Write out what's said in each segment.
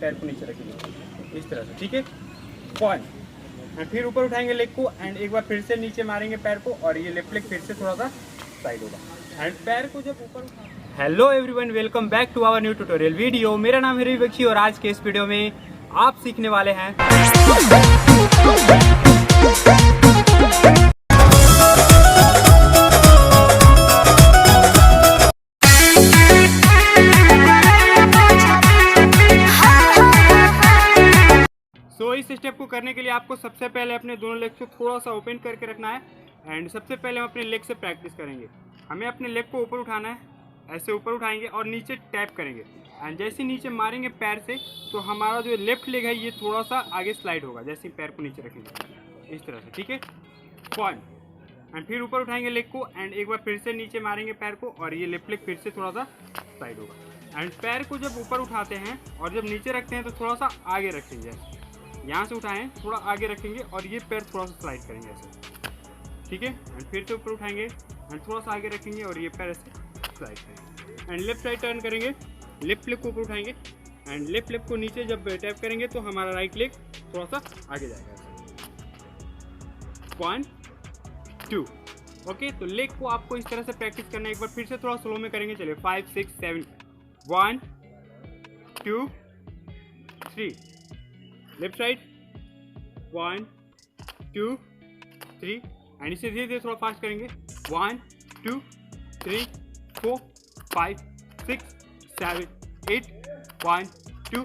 पैर को नीचे रखेंगे इस तरह से, ठीक है। 1 एंड फिर ऊपर उठाएंगे लेग को एंड एक बार फिर से नीचे मारेंगे पैर को और ये लेफ्ट लेग फिर से थोड़ा सा साइड होगा एंड पैर को जब ऊपर उठा। Hello everyone, welcome back to our new tutorial video. मेरा नाम है रवि बख्शी और आज के इस वीडियो में आप सीखने वाले हैं इस स्टेप को करने के लिए आपको सबसे पहले अपने दोनों लेग को थोड़ा सा ओपन करके रखना है एंड सबसे पहले हम अपने लेग से प्रैक्टिस करेंगे। हमें अपने लेग को ऊपर उठाना है, ऐसे ऊपर उठाएंगे और नीचे टैप करेंगे एंड जैसे नीचे मारेंगे पैर से तो हमारा जो लेफ्ट लेग है ये थोड़ा सा आगे स्लाइड होगा, जैसे पैर को नीचे रखेंगे इस तरह से, ठीक है। 1 एंड फिर ऊपर उठाएंगे लेग को एंड एक बार फिर से नीचे मारेंगे पैर को और ये लेफ्ट लेग फिर से थोड़ा सा साइड होगा एंड पैर को जब ऊपर उठाते हैं और जब नीचे रखते हैं तो थोड़ा सा आगे रखेंगे, यहाँ से उठाएं थोड़ा आगे रखेंगे और ये पैर थोड़ा सा स्लाइड करेंगे ऐसे, ठीक है। एंड फिर से ऊपर उठाएंगे एंड थोड़ा सा आगे रखेंगे और ये पैर ऐसे स्लाइड करेंगे एंड लेफ्ट साइड टर्न करेंगे, लेफ्ट लेग को ऊपर उठाएंगे एंड लेफ्ट लेग को नीचे जब टैप करेंगे तो हमारा राइट लेग थोड़ा सा आगे जाएगा। 1 2 ओके, तो लेग को आपको इस तरह से प्रैक्टिस करना है। एक बार फिर से थोड़ा स्लो में करेंगे, चलिए 5 6 7 1 2 3 लेफ्ट साइड 1 2 3 एंड इसे धीरे धीरे थोड़ा फास्ट करेंगे 1 2 3 4 5 6 7 8 1 2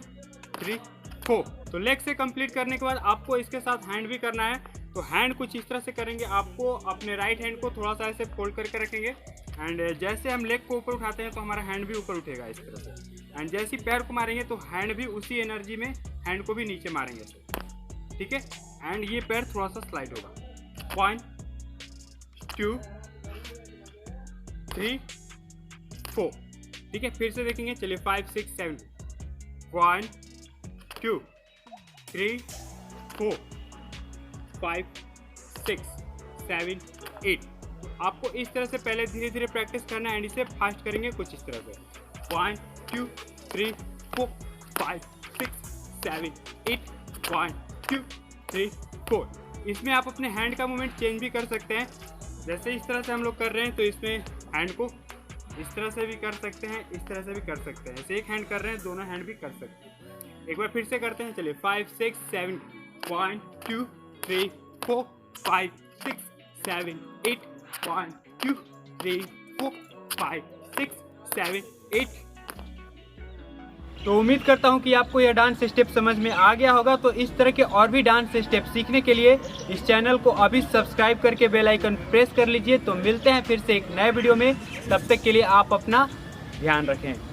3 4। तो लेग से कंप्लीट करने के बाद आपको इसके साथ हैंड भी करना है। तो हैंड कुछ इस तरह से करेंगे, आपको अपने राइट हैंड को थोड़ा सा ऐसे फोल्ड करके रखेंगे एंड जैसे हम लेग को ऊपर उठाते हैं तो हमारा हैंड भी ऊपर उठेगा इस तरह से एंड जैसे ही पैर को मारेंगे तो हैंड भी उसी एनर्जी में हैंड को भी नीचे मारेंगे, ठीक है। एंड ये पैर थोड़ा सा स्लाइड होगा 1 2 3 4, ठीक है। फिर से देखेंगे, चलिए 5 6 7 1 2 3 4 5 6 7 8। आपको इस तरह से पहले धीरे धीरे प्रैक्टिस करना है एंड इसे फास्ट करेंगे कुछ इस तरह से 1 2 3 4 5 6 7 8 1 2 3 4। इसमें आप अपने हैंड का मूवमेंट चेंज भी कर सकते हैं, जैसे इस तरह से हम लोग कर रहे हैं तो इसमें हैंड को इस तरह से भी कर सकते हैं, इस तरह से भी कर सकते हैं। जैसे एक हैंड कर रहे हैं दोनों हैंड भी कर सकते हैं। एक बार फिर से करते हैं, चलिए 5 6 7 1 2 3 4 5 6 7 8 1 2 3 4 5 6 7 8। तो उम्मीद करता हूं कि आपको यह डांस स्टेप समझ में आ गया होगा। तो इस तरह के और भी डांस स्टेप सीखने के लिए इस चैनल को अभी सब्सक्राइब करके बेल आइकन प्रेस कर लीजिए। तो मिलते हैं फिर से एक नए वीडियो में, तब तक के लिए आप अपना ध्यान रखें।